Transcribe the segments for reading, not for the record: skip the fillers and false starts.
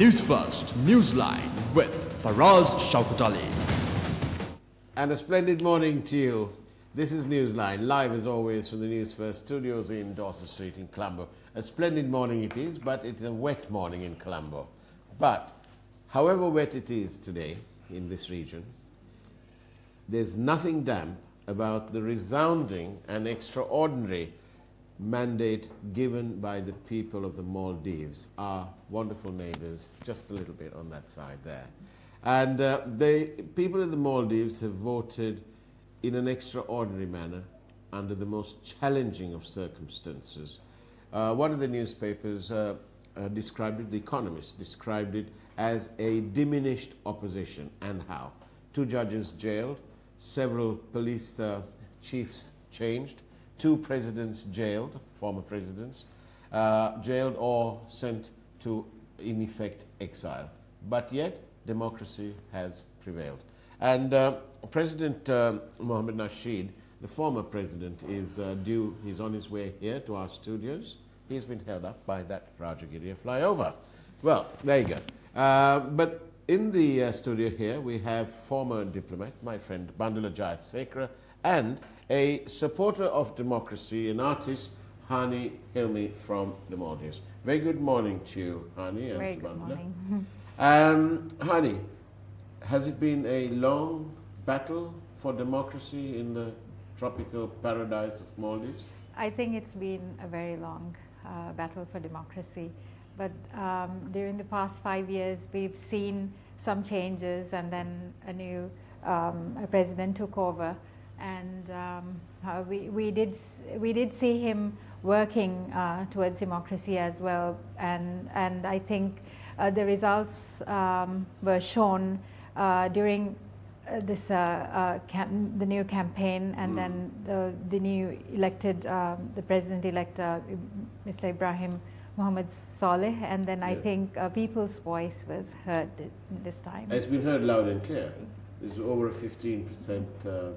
News First, Newsline with Faraz, Shauketaly. And a splendid morning to you. This is Newsline, live as always from the Newsfirst studios in Dorset Street in Colombo. A splendid morning it is, but it's a wet morning in Colombo. But however wet it is today in this region, there's nothing damp about the resounding and extraordinary mandate given by the people of the Maldives, our wonderful neighbors, just a little bit on that side there. And the people of the Maldives have voted in an extraordinary manner under the most challenging of circumstances. One of the newspapers described it, The Economist described it as a diminished opposition. And how? 2 judges jailed, several police chiefs changed, 2 presidents jailed, former presidents, jailed or sent to, in effect, exile. But yet, democracy has prevailed. And President Mohamed Nasheed, the former president, is due, he's on his way here to our studios. He's been held up by that Rajagiriya flyover. Well, there you go. But in the studio here, we have former diplomat, my friend Bandula Jayasekara, and a supporter of democracy, an artist, Hani Hilmi from the Maldives. Very good morning to you, Hani. Very good morning. Hani, has it been a long battle for democracy in the tropical paradise of Maldives? I think it's been a very long battle for democracy. But during the past 5 years, we've seen some changes, and then a new president took over. And we did see him working towards democracy as well. And I think the results were shown during this the new campaign, and then the new elected, the president-elect, Mr. Ibrahim Mohamed Saleh, and then I think people's voice was heard this time. It's been heard loud and clear. There's over a 15%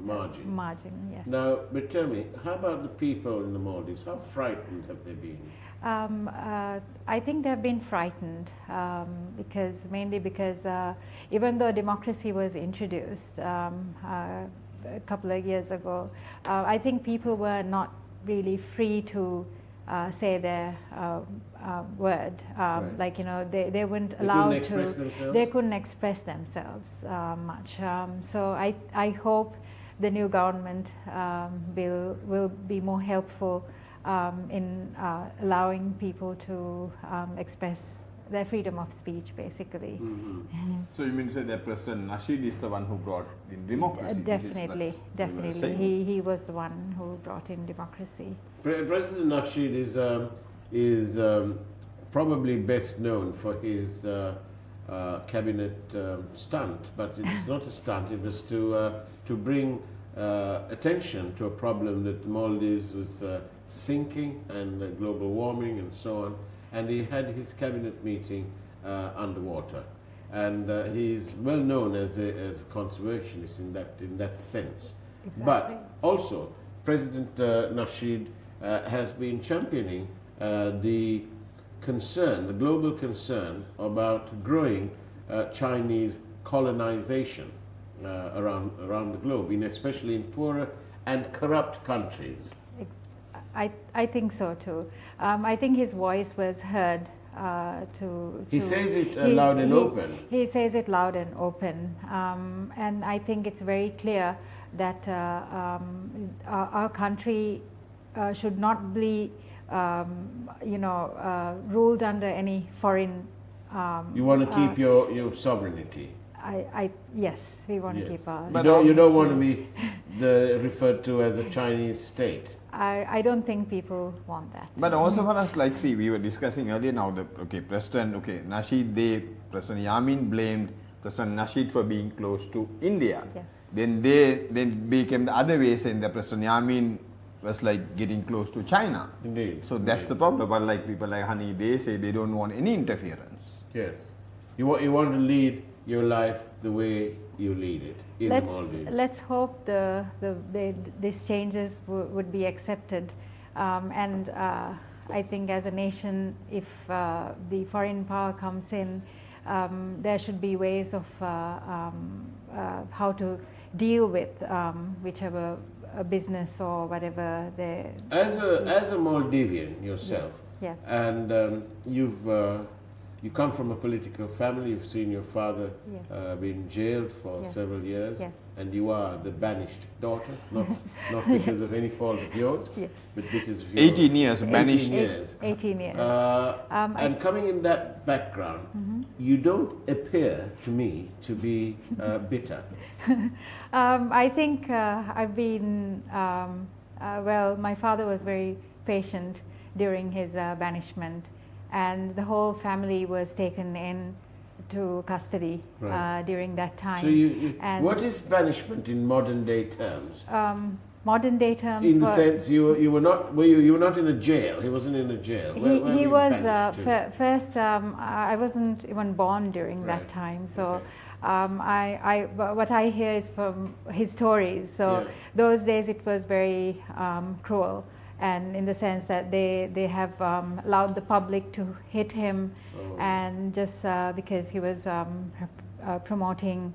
margin. Margin, yes. Now, but tell me, how about the people in the Maldives? How frightened have they been? I think they've been frightened mainly because even though democracy was introduced a couple of years ago, I think people were not really free to say their word. Like, you know, they weren't allowed to. They couldn't express themselves much. So I hope the new government will be more helpful in allowing people to express their freedom of speech, basically. So you mean to say that President Nasheed is the one who brought in democracy? Definitely, definitely. He was the one who brought in democracy. President Nasheed is probably best known for his cabinet stunt, but it's not a stunt. It was to bring attention to a problem that Maldives was sinking, and global warming and so on. And he had his cabinet meeting underwater, and he's well known as a conservationist in that sense. Exactly. But also, President Nasheed has been championing the global concern about growing Chinese colonization around the globe, especially in poorer and corrupt countries. I think so too. I think his voice was heard. He says it loud and open. He says it loud and open, and I think it's very clear that our country should not be, ruled under any foreign. You want to keep your sovereignty. Yes, we want to keep our. But you don't want to be referred to as a Chinese state. I don't think people want that. But also for us, like, see, we were discussing earlier now, President Nasheed, President Yamin blamed President Nasheed for being close to India. Yes. Then they became the other way, saying that President Yamin was like getting close to China. Indeed. So that's the problem. But like people like Hani, they say they don't want any interference. Yes. You want to lead your life the way you lead it in the Maldives. Let's hope these changes would be accepted, and I think as a nation, if the foreign power comes in, there should be ways of how to deal with whichever business or whatever they... As a Maldivian yourself, yes, yes. And you come from a political family, you've seen your father Yes. been jailed for Yes. several years, Yes. and you are the banished daughter, not because of any fault of yours, Yes. but because of your 18 years, 18 banished. years. 18 years. And coming in that background, you don't appear to me to be bitter. I think I've been, well, my father was very patient during his banishment, and the whole family was taken in to custody during that time. So and what is banishment in modern day terms? modern day terms, In the sense you were not in a jail. He wasn't in a jail. Where were he you was banished to? first. I wasn't even born during that time, so. Okay. What I hear is from his stories. So those days it was very cruel, and in the sense that they have allowed the public to hit him, and just because he was promoting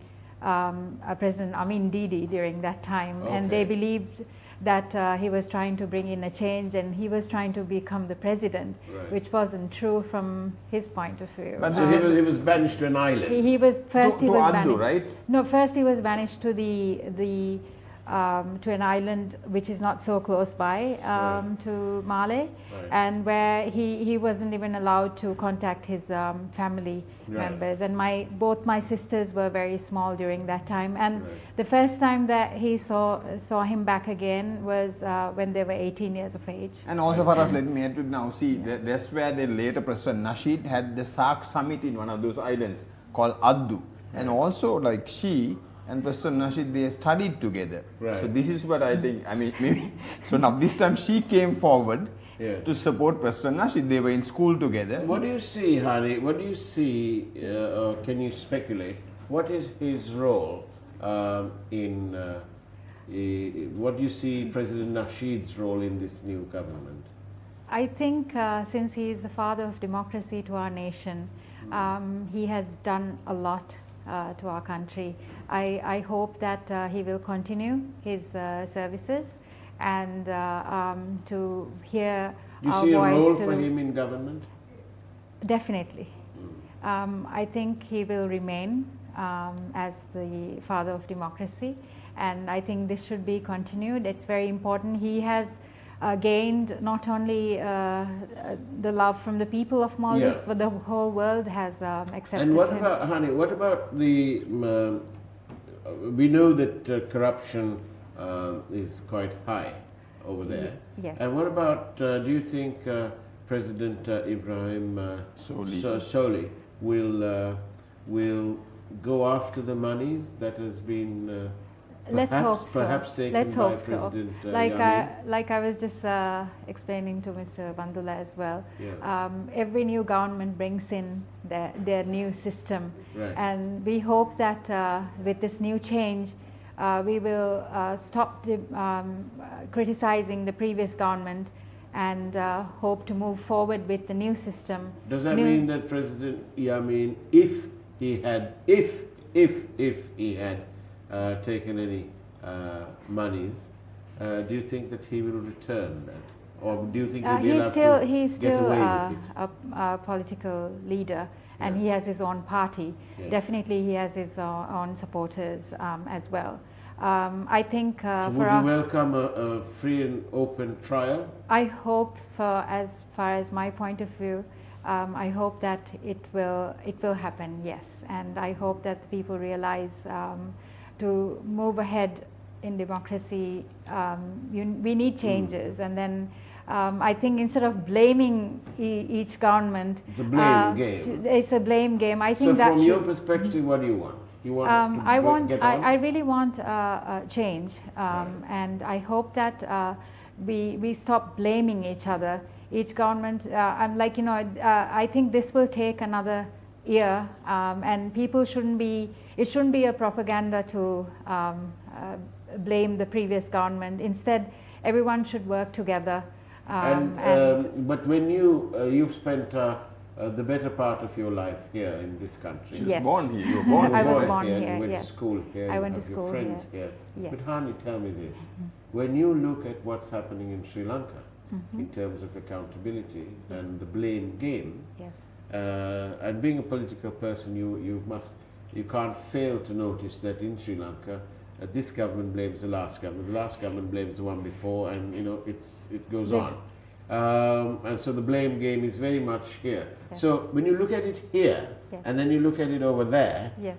President Amin Didi during that time, and they believed that he was trying to bring in a change, and he was trying to become the president, which wasn't true from his point of view. But So he was banished to an island. He was first. To He was Addu, banished. right? No, first he was banished to to an island which is not so close by to Malé, and where he wasn't even allowed to contact his family members. And both my sisters were very small during that time, and the first time that he saw him back again was when they were 18 years of age. And also for us, let me add to now, see, that's where the later President Nasheed had the SARC summit in one of those islands called Addu. And also, like, she and President Nasheed, they studied together. So this is what I think, I mean, maybe, so now this time she came forward to support President Nasheed. They were in school together. What do you see, Hani? What do you see, or can you speculate, what is his role in, what do you see President Nasheed's role in this new government? I think since he is the father of democracy to our nation, he has done a lot to our country. I hope that he will continue his services, and to hear Do you our see a voice role to for him in government? Definitely. I think he will remain as the father of democracy, and I think this should be continued. It's very important. He has gained not only the love from the people of Maldives, but the whole world has accepted him. And what about, Hani, what about the, we know that corruption is quite high over there. Yes. And what about, do you think President Ibrahim Soli will go after the monies that has been perhaps taken by President Yamin? Like I was just explaining to Mr. Bandula as well, every new government brings in their new system, and we hope that with this new change we will stop criticizing the previous government and hope to move forward with the new system. Does that mean that President Yamin, if he had taken any monies, do you think that he will return that, or do you think he'll be allowed to get away with it? a political leader, and he has his own party. Definitely, he has his own supporters as well. I think so would you welcome a free and open trial? I hope, as far as my point of view, I hope that it will happen. Yes, and I hope that people realize to move ahead in democracy, we need changes, and then I think instead of blaming each government, it's a blame game. It's a blame game. I think so that from your perspective, what do you want? You want I really want a change, and I hope that we stop blaming each other. Each government, I'm like, I think this will take another year, and people shouldn't be. It shouldn't be a propaganda to blame the previous government. Instead, everyone should work together But when you've spent the better part of your life here in this country. She was born here. You were born I here. was born here. You went yes. to school here. I you went to have school your friends here. Yes. But Hani, tell me this: when you look at what's happening in Sri Lanka in terms of accountability and the blame game, Yes. and being a political person, you can't fail to notice that in Sri Lanka, this government blames the last government blames the one before, and it goes Yes. on. And so the blame game is very much here. Yes. So when you look at it here, Yes. and then you look at it over there, Yes.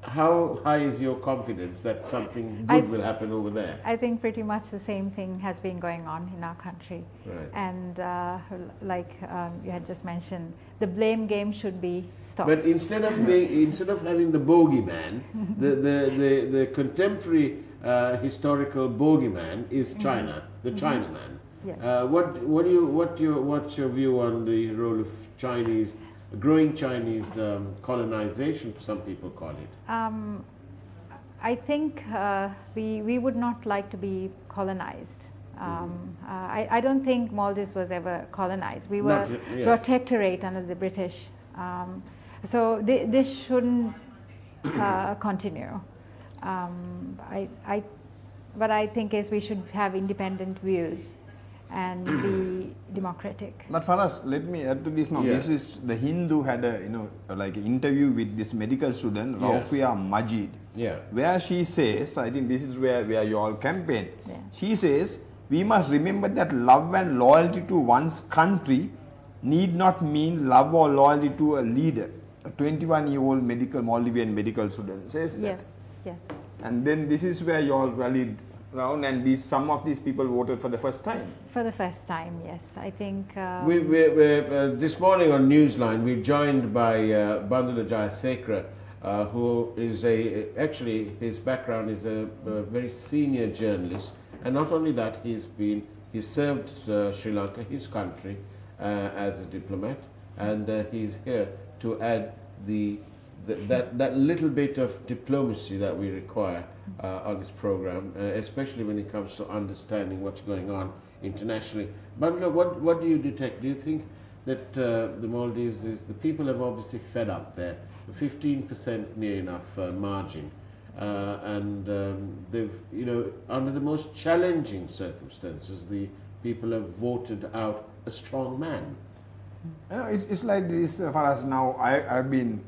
how high is your confidence that something good will happen over there? I think pretty much the same thing has been going on in our country. Right. And like you had just mentioned, the blame game should be stopped. But instead of having the bogeyman, the contemporary historical bogeyman is China, the Chinaman. Yes. What's your view on the role of growing Chinese colonization? Some people call it. I think we would not like to be colonized. I don't think Maldives was ever colonized. We were Yes. protectorate under the British. So this shouldn't continue. What I think is we should have independent views and be democratic. But Faraz, let me add to this now. Yeah. This is the Hindu had a like an interview with this medical student, Raufia Majid, Yeah. where she says, I think this is where you all campaign. Yeah. She says we must remember that love and loyalty to one's country need not mean love or loyalty to a leader. A 21-year-old Maldivian medical student says that. Yes, yes. And then this is where you all rallied around, and some of these people voted for the first time. For the first time, yes. I think... This morning on Newsline, we're joined by Bandula Jayasekara, who is actually his background is a very senior journalist, and not only that, he's served Sri Lanka, his country, as a diplomat, and he's here to add that little bit of diplomacy that we require on this program, especially when it comes to understanding what's going on internationally. Bandula, what do you detect? Do you think that the Maldives the people have obviously fed up there, 15% near enough margin, and they've, under the most challenging circumstances, the people have voted out a strong man. It's like this, Faraz. Now I've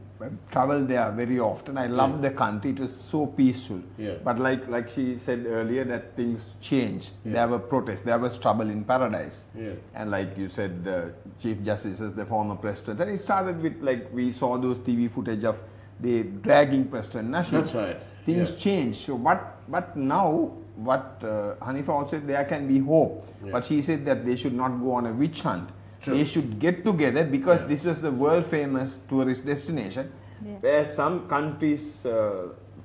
traveled there very often. I love the country. It was so peaceful. Yeah. But like she said earlier, that things changed. Yeah. There were protests. There was trouble in paradise. Yeah. And like you said, the Chief Justices, the former presidents. And it started with, like, we saw those TV footage of the dragging President Nasheed. That's right. Things Yeah. changed. So, but now, what Hanifa also said, there can be hope. Yeah. But she said that they should not go on a witch hunt. True. They should get together because Yeah. this was the world famous tourist destination. Yeah. Where some countries,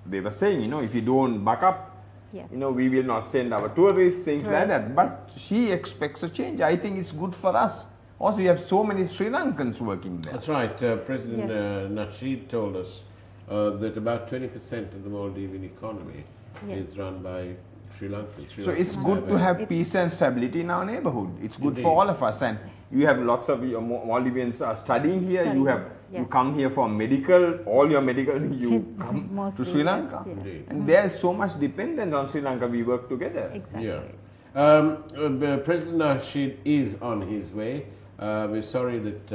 they were saying, if you don't back up, Yes. we will not send our tourists, things Right. like that. But she expects a change. I think it's good for us. Also, you have so many Sri Lankans working there. That's right. President Yes. Nasheed told us that about 20% of the Maldivian economy Yes. is run by Sri Lankans. So it's good to have peace and stability in our neighborhood. It's good Indeed. for all of us. And you have lots of your Maldivians are studying here. You Yeah. come here for medical, all your medical, you come to Mostly, Sri yes, Lanka. yeah. Indeed. And there is so much dependent on Sri Lanka. We work together. Exactly. Yeah. President Nasheed is on his way. We're sorry that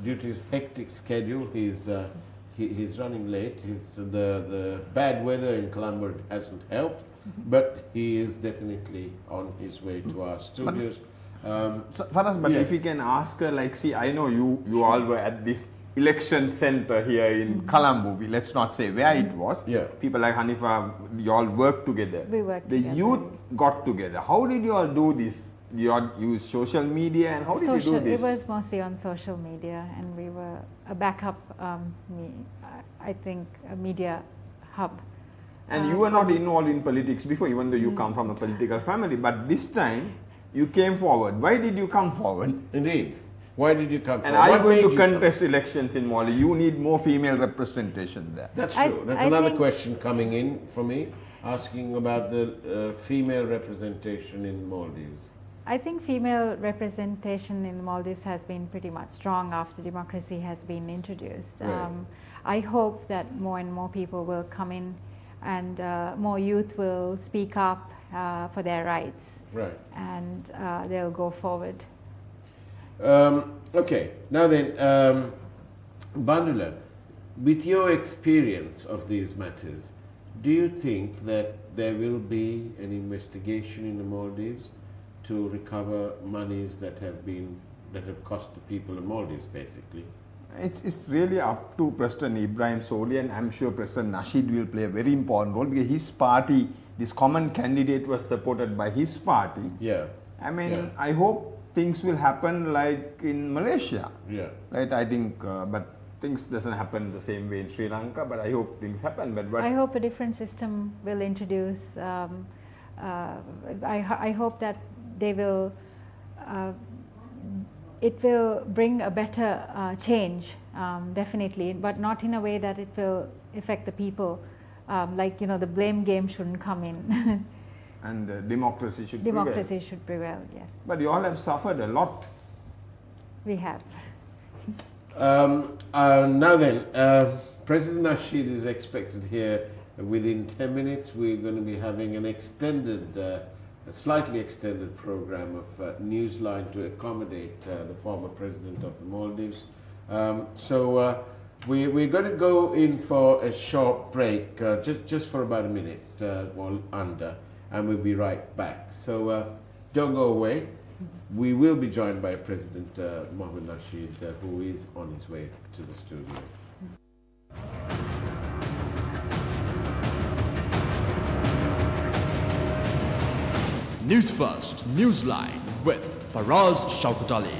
due to his hectic schedule, he's running late. The bad weather in Colombo hasn't helped, but he is definitely on his way to our studios. So, Faraz, but Yes. if you can ask her, like, see, I know you all were at this election center here in Colombo. Let's not say where it was. Yeah. People like Hanifa, you all work together. We work The together. youth got together. How did you all do this? You all use social media, and how did you do this? It was mostly on social media, and we were a backup, I think, a media hub. And you were not involved in politics before, even though you come from a political family. But this time, you came forward. Why did you come forward? Indeed. Why did you come And forward? are you What going made to you come? contest elections in Mali? You need more female representation there. That's I- true. That's I another think- question coming in for me, asking about the female representation in Maldives. I think female representation in the Maldives has been pretty much strong after democracy has been introduced. Right. I hope that more and more people will come in and more youth will speak up for their rights. Right. And they'll go forward. Okay, now then, Bandula, with your experience of these matters, do you think that there will be an investigation in the Maldives to recover monies that have cost the people of Maldives, basically? It's really up to President Ibrahim Soli, and I'm sure President Nasheed will play a very important role because his party, this common candidate was supported by his party. Yeah. I mean, Yeah. I hope things will happen like in Malaysia. Yeah. Right, I think, but things doesn't happen the same way in Sri Lanka, but I hope things happen. But I hope a different system will introduce, I hope that they will, it will bring a better change, definitely, but not in a way that it will affect the people. Like, you know, the blame game shouldn't come in. And democracy should Democracy should prevail, yes. But you all have suffered a lot. We have. Now then, President Nasheed is expected here within 10 minutes. We're going to be having an extended, a slightly extended program of Newsline to accommodate the former president of the Maldives. So we're going to go in for a short break, just for about a minute or under, and we'll be right back. So don't go away. We will be joined by President Mohamed Nasheed, who is on his way to the studio. Newsfirst, Newsline with Faraz Shauketaly.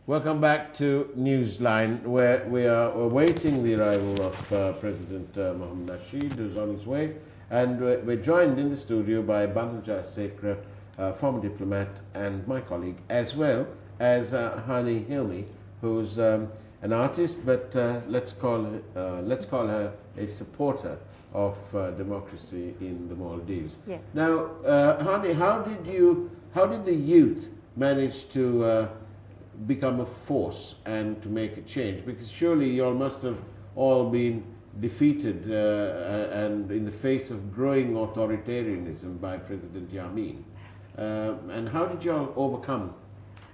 Welcome back to Newsline, where we are awaiting the arrival of President Mohamed Nasheed, who's on his way, and we're joined in the studio by Bandulja Sekra, former diplomat, and my colleague, as well as Hani Hilmi, who's an artist, but let's call her a supporter of democracy in the Maldives. Yeah. Now, Hani, how did the youth manage to become a force and to make a change? Because surely you all must have all been defeated and in the face of growing authoritarianism by President Yamin. And how did you all overcome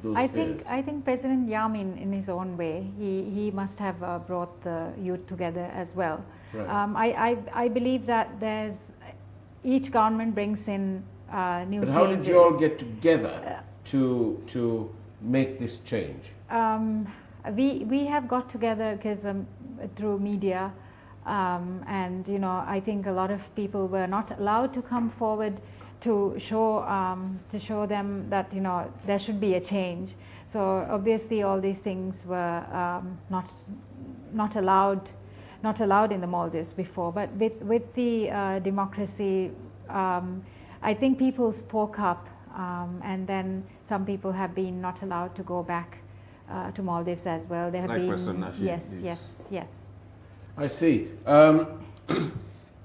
those fears? I think President Yamin, in his own way, he must have brought the youth together as well. Right. I believe that each government brings in new changes. But how did you all get together to make this change? We have got together because through media, and you know, I think a lot of people were not allowed to come forward to show them that, you know, there should be a change. So obviously all these things were not allowed in the Maldives before. But with the democracy, I think people spoke up, and then some people have been not allowed to go back to Maldives as well. They have Like been, President Nasheed. yes. I see.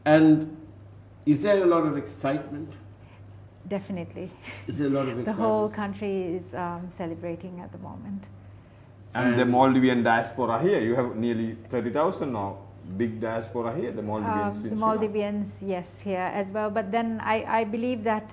And is there a lot of excitement? Definitely. Is there a lot of The excitement? whole country is celebrating at the moment. And the Maldivian diaspora here, you have nearly 30,000 now. Big diaspora here, the Maldivians. The Maldivians, yes, here as well. But then I believe that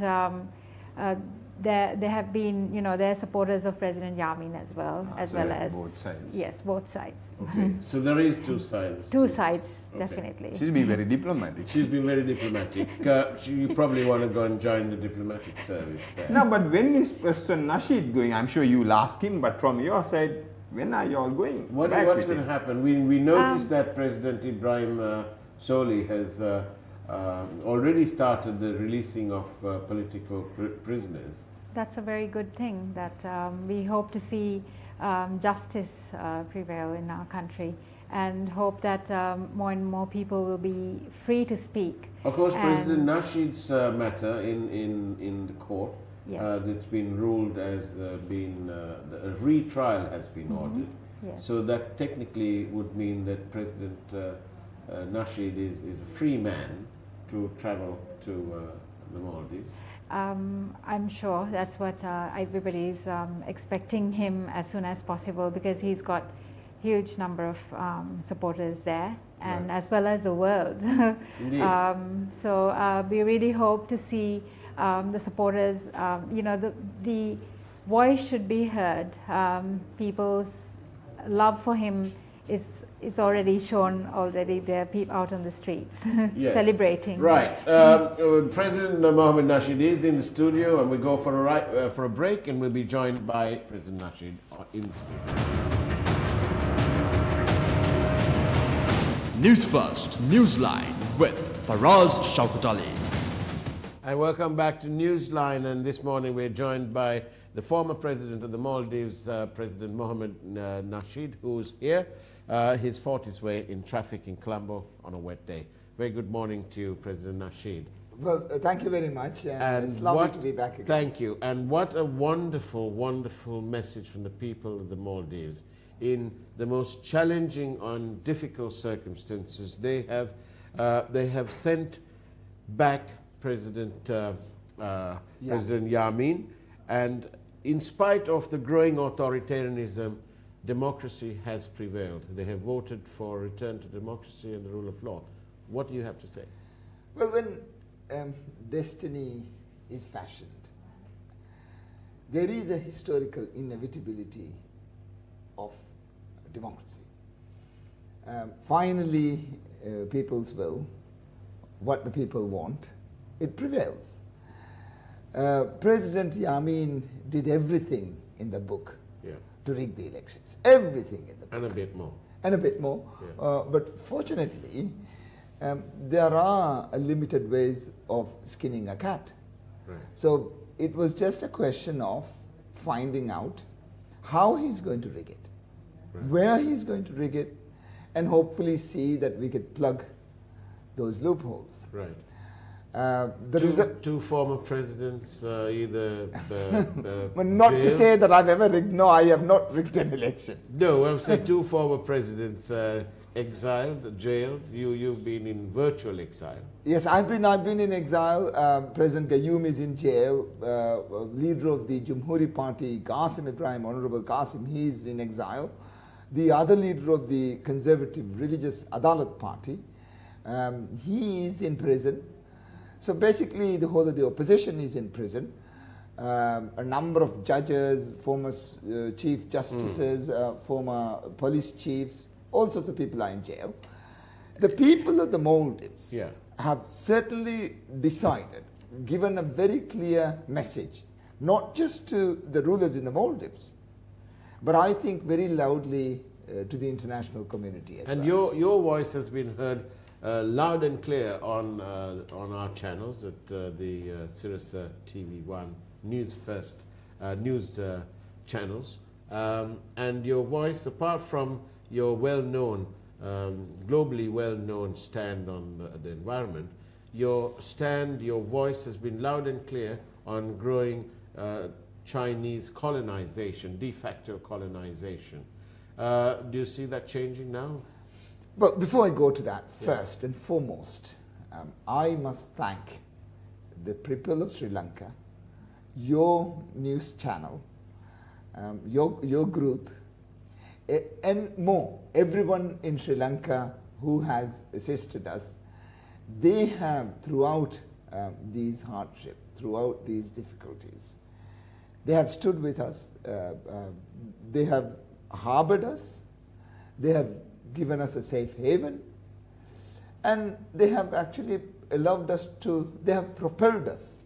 there have been, you know, there are supporters of President Yamin as well, as so well yeah, as both sides. Yes, both sides. Okay. So there is two sides. Two sides, Okay. definitely. She's been very diplomatic. She's been very diplomatic. You probably want to go and join the diplomatic service there. No, but when is President Nasheed going? I'm sure you'll ask him, but from your side, when are you all going? What's going to happen? We noticed that President Ibrahim Soli has already started the releasing of political prisoners. That's a very good thing, that we hope to see justice prevail in our country, and hope that more and more people will be free to speak. Of course, And President Nasheed's matter in the court, Yes. that's been ruled as a retrial has been ordered. Yes. So that technically would mean that President Nasheed is a free man to travel to the Maldives. I'm sure that's what everybody's expecting him as soon as possible, because he's got huge number of supporters there, and Right. as well as the world. So we really hope to see the supporters, you know, the voice should be heard. People's love for him is already shown already. There are people out on the streets Yes. celebrating. Right. President Mohamed Nasheed is in the studio, and we go for a break, and we'll be joined by President Nasheed in the studio. News First, Newsline with Faraz Shauketaly. And welcome back to Newsline, and this morning we're joined by the former president of the Maldives, President Mohamed Nasheed, who's here. He's fought his way in traffic in Colombo on a wet day. Very good morning to you, President Nasheed. Well, thank you very much. And it's lovely to be back again. Thank you. And what a wonderful, wonderful message from the people of the Maldives. In the most challenging and difficult circumstances, they have sent back President Yamin, and in spite of the growing authoritarianism, democracy has prevailed. They have voted for return to democracy and the rule of law. What do you have to say? Well, when destiny is fashioned, there is a historical inevitability of democracy. Finally, people's will, what the people want, it prevails. President Yamin did everything in the book to rig the elections. Everything in the book. And a bit more. And a bit more. Yeah. But fortunately, there are limited ways of skinning a cat. Right. So it was just a question of finding out how he's going to rig it, where he's going to rig it, and hopefully see that we could plug those loopholes. Right. Two former presidents, either well, not to jailed. say that I've ever rigged. No, I have not rigged an election. No, I'm saying two former presidents exiled, jailed. You've been in virtual exile. Yes, I've been in exile. President Gayoom is in jail. Leader of the Jamhuri Party, Qasim Ibrahim, Honorable Qasim, he's in exile. The other leader of the Conservative Religious Adalat Party, he is in prison. So basically, the whole of the opposition is in prison. A number of judges, former chief justices, former police chiefs, all sorts of people are in jail. The people of the Maldives have certainly decided, given a very clear message, not just to the rulers in the Maldives, but I think very loudly to the international community as well. And your voice has been heard loud and clear on our channels at the Sirius TV1 Newsfirst news channels, and your voice, apart from your well-known, globally well-known stand on the environment, your voice has been loud and clear on growing Chinese colonization, de facto colonization. Do you see that changing now? Well, before I go to that, first and foremost, I must thank the people of Sri Lanka, your news channel, your group, and more, everyone in Sri Lanka who has assisted us. They have, throughout these hardships, throughout these difficulties, they have stood with us, they have harbored us, they have given us a safe haven, and they have actually allowed us to, they have propelled us.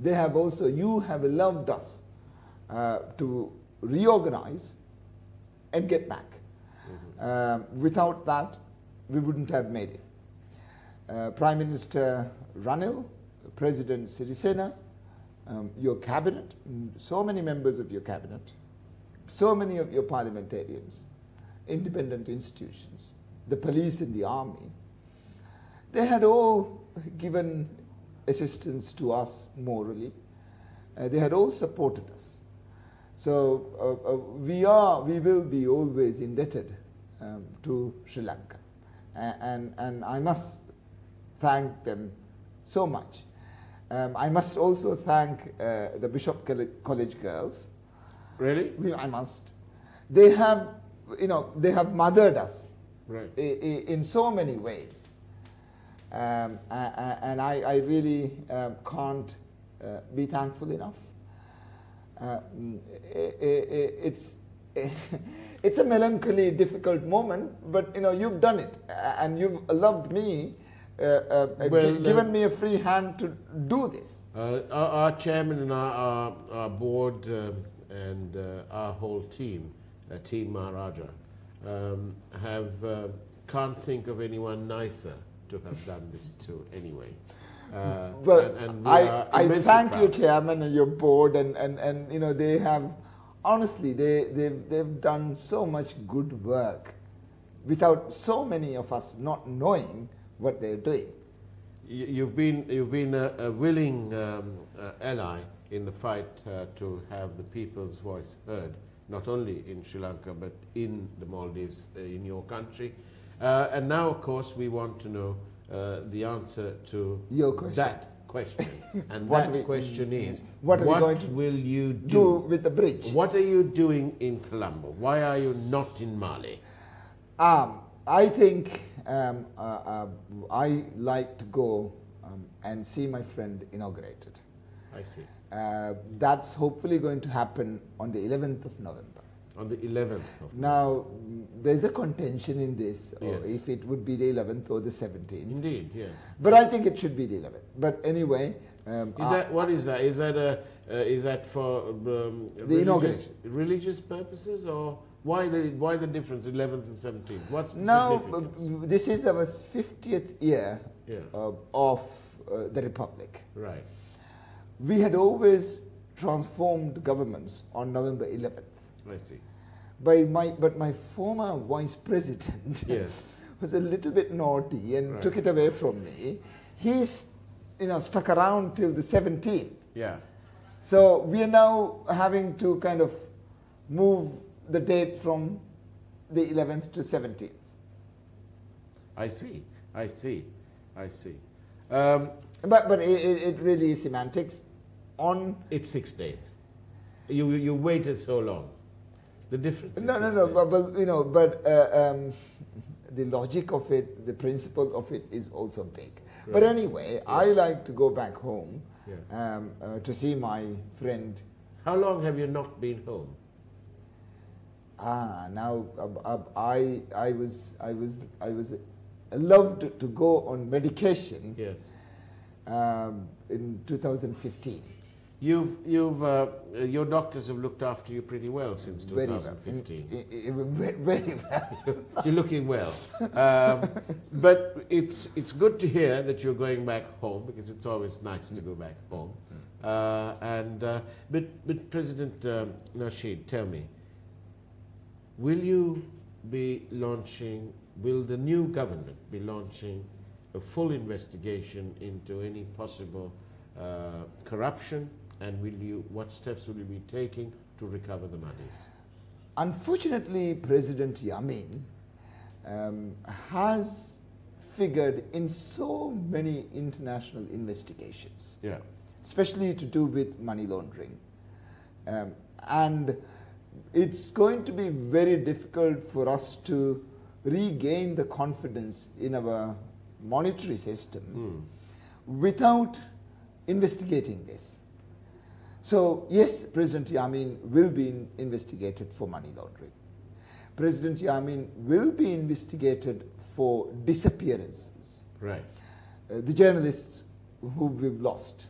They have also, you have allowed us to reorganize and get back. Without that, we wouldn't have made it. Prime Minister Ranil, President Sirisena, your cabinet, so many members of your cabinet, so many of your parliamentarians, independent institutions, the police and the army, they had all given assistance to us morally. They had all supported us. So we will be always indebted to Sri Lanka. And I must thank them so much. I must also thank the Bishop College girls. Really? I must. They have, they have mothered us Right. in so many ways. And I really can't be thankful enough. It's it's a melancholy, difficult moment, but you've done it, and you've loved me, given me a free hand to do this. Our chairman and our board and our whole team, Team Maharaja, can't think of anyone nicer to have done this to anyway. But and I thank proud. you, Chairman, and your board, and they have, honestly, they've done so much good work without so many of us not knowing what they're doing. You've been a willing ally in the fight to have the people's voice heard, not only in Sri Lanka but in the Maldives, in your country. And now, of course, we want to know the answer to Your question. that question. And What that question is, what are we going to will you do with the bridge? What are you doing in Colombo? Why are you not in Mali? I think I like to go and see my friend inaugurated. I see. That's hopefully going to happen on the 11th of November. On the 11th of Now, there's a contention in this, Yes. if it would be the 11th or the 17th. Indeed, yes. But I think it should be the 11th. But anyway, What is that? Is that for inauguration. religious purposes, or why the difference 11th and 17th? What's the now significance? this is our 50th year Yeah. of the Republic. Right. We had always transformed governments on November 11th. I see. But my former vice president Yes. was a little bit naughty and Right. took it away from me. He's stuck around till the 17th. Yeah. So we are now having to kind of move the date from the 11th to 17th. I see. I see. I see. But it really is semantics. It's 6 days. You waited so long. The difference. Is No, 6 no. days. But the logic of it, the principle of it is also big. Right. But anyway, I like to go back home Yeah. to see my friend. How long have you not been home? Now I was allowed to go on medication Yes. in 2015. Your doctors have looked after you pretty well since Very well. 2015. Very well. You're looking well. But it's good to hear that you're going back home, because it's always nice to go back home. But President Nasheed, tell me, will the new government be launching a full investigation into any possible corruption, and what steps will you be taking to recover the monies? Unfortunately, President Yamin has figured in so many international investigations, Yeah. especially to do with money laundering. And it's going to be very difficult for us to regain the confidence in our monetary system without investigating this. So yes, President Yamin will be investigated for money laundering. President Yamin will be investigated for disappearances. Right. The journalists who we've lost,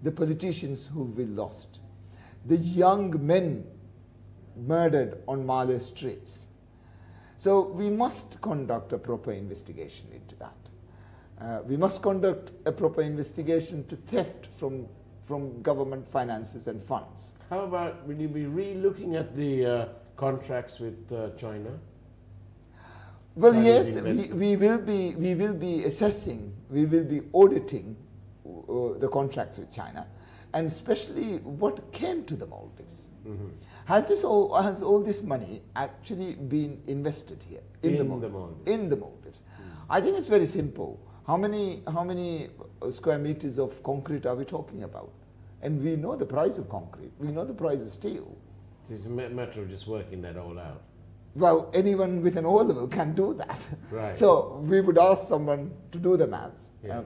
the politicians who we've lost, the young men murdered on Malé streets. So we must conduct a proper investigation into that. We must conduct a proper investigation to theft from government finances and funds. How about, will you be re-looking at the contracts with China? Well, Chinese yes, investment? we will be assessing, we will be auditing the contracts with China, and especially what came to the Maldives. Has all this money actually been invested here in the Maldives? In the Maldives. I think it's very simple. How many square meters of concrete are we talking about? And we know the price of concrete. We know the price of steel. It's a matter of just working that all out. Well, anyone with an O level can do that. Right. So we would ask someone to do the maths. Yeah.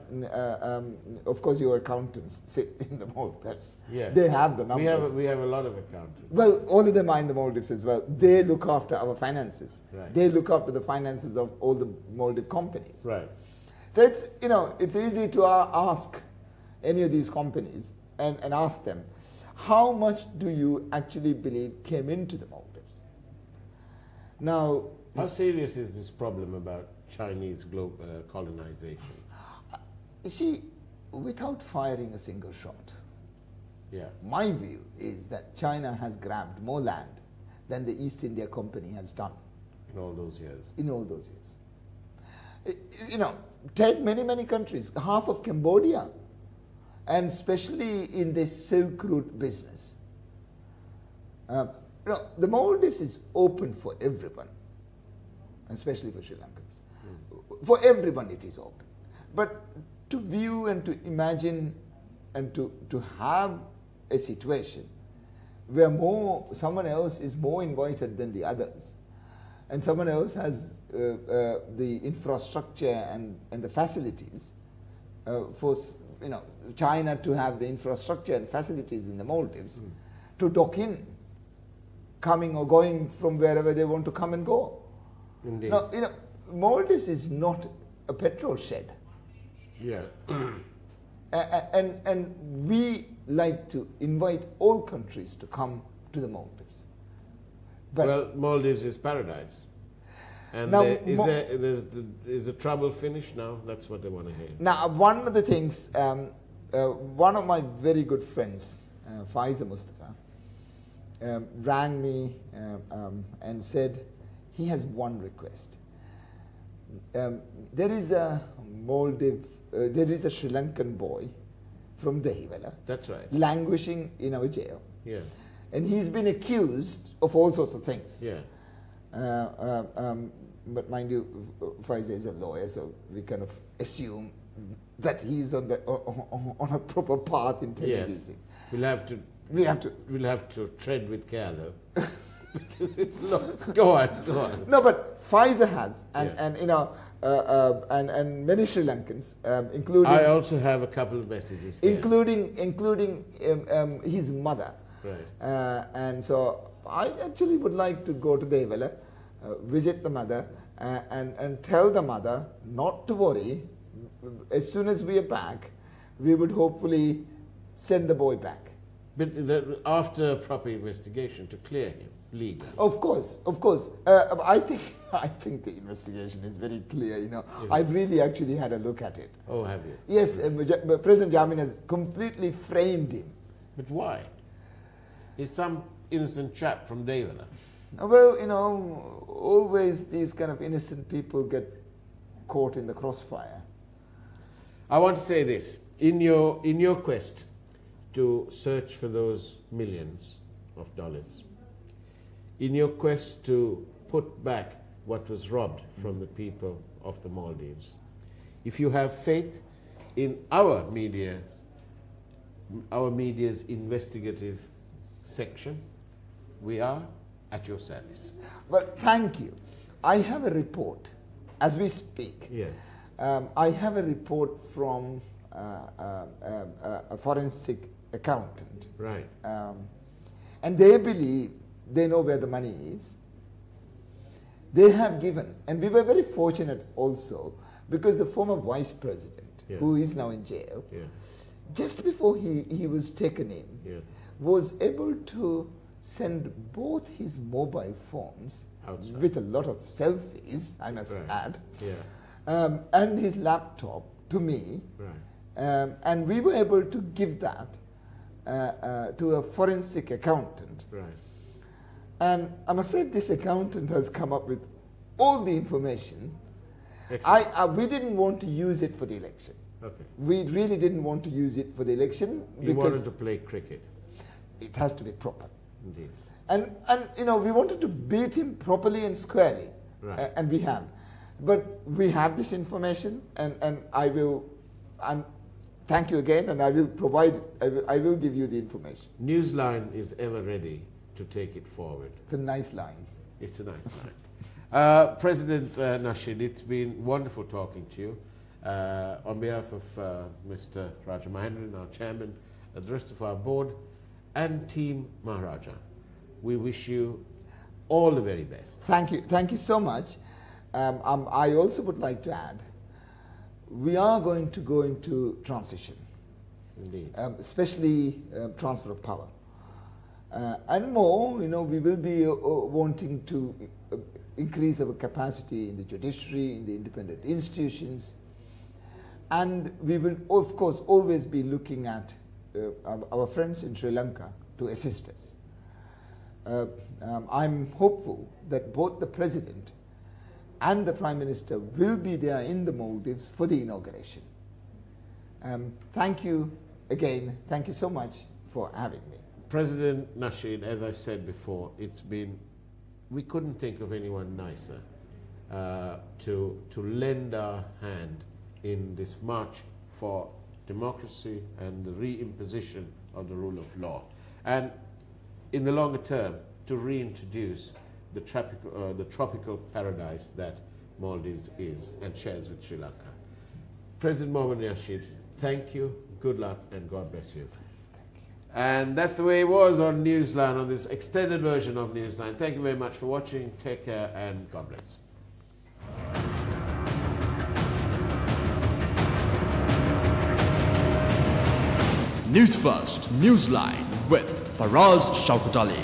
Of course, your accountants sit in the Maldives. Yeah. They have the numbers. We have a lot of accountants. Well, all of them are in the Maldives as well. They look after our finances. Right. They look after the finances of all the Maldive companies. Right. So it's, you know, it's easy to ask any of these companies and ask them, how much do you actually believe came into the Maldives? Now, how serious is this problem about Chinese colonization? you see, without firing a single shot, Yeah. my view is that China has grabbed more land than the East India Company has done In all those years. in all those years. You know, take many countries, half of Cambodia, and especially in the Silk Route business. You know, the Maldives is open for everyone, especially for Sri Lankans. For everyone it is open. But to view and to imagine and to have a situation where someone else is more invited than the others, and someone else has the infrastructure and the facilities for, you know, China to have the infrastructure and facilities in the Maldives to dock in, coming or going from wherever they want to come and go. Indeed. Now, you know, Maldives is not a petrol shed. Yeah. And we like to invite all countries to come to the Maldives. But well, Maldives is paradise. And now, is the trouble finished now? That's what they want to hear. now, one of the things, one of my very good friends, Faiza Mustafa, rang me and said he has one request. There is a there is a Sri Lankan boy from Dehivela. That's right. Languishing in our jail. Yeah. And he's been accused of all sorts of things. Yeah. But mind you, Faiza is a lawyer, so we kind of assume that he's on a proper path in telling these things. We'll have to tread with care, though, because it's long. Go on. No, but Faiza has, and you know, and many Sri Lankans, including. I also have a couple of messages here. Including his mother. Right. And so I actually would like to go to Devela, visit the mother, and tell the mother not to worry. As soon as we are back, we would hopefully send the boy back. But after a proper investigation to clear him legally. Of course. I think the investigation is very clear. You know, I've really actually had a look at it. Oh, have you? Yes, President Jammeh has completely framed him. But why? He's some innocent chap from Devana. Well, you know, always these kind of innocent people get caught in the crossfire. I want to say this. In your quest to search for those millions of dollars, in your quest to put back what was robbed from the people of the Maldives, if you have faith in our media's investigative section, we are at your service. Well, thank you. I have a report as we speak. Yes. I have a report from a forensic accountant. Right. And they believe they know where the money is. They have given, and we were very fortunate also, because the former vice president, who is now in jail, just before he was taken in, was able to send both his mobile phones outside, with a lot of selfies, I must add, Yeah. And his laptop to me. Right. And we were able to give that to a forensic accountant. Right. And I'm afraid this accountant has come up with all the information. We didn't want to use it for the election. Okay. We really didn't want to use it for the election. You because wanted to play cricket. It has to be proper. Indeed. And you know, we wanted to beat him properly and squarely. Right. And we have. But we have this information, and I will, thank you again, and I will provide, I will give you the information. Newsline is ever ready to take it forward. It's a nice line. It's a nice line. President Nasheed, it's been wonderful talking to you. On behalf of Mr. Raja Mahendran, our chairman, the rest of our board, and Team Maharaja, we wish you all the very best. Thank you so much. I also would like to add, we are going to go into transition. Indeed. Especially transfer of power. And more, you know, we will be wanting to increase our capacity in the judiciary, in the independent institutions, and we will, of course, always be looking at our friends in Sri Lanka to assist us. I'm hopeful that both the President and the Prime Minister will be there in the Maldives for the inauguration. Thank you again. Thank you so much for having me. President Nasheed, as I said before, we couldn't think of anyone nicer to lend our hand in this march for democracy and the reimposition of the rule of law. And in the longer term, to reintroduce the tropical paradise that Maldives is and shares with Sri Lanka. President Mohamed Nasheed, thank you, good luck, and God bless you. And that's the way it was on Newsline, on this extended version of Newsline. Thank you very much for watching. Take care and God bless. Newsfirst, Newsline with Faraz Shauketaly.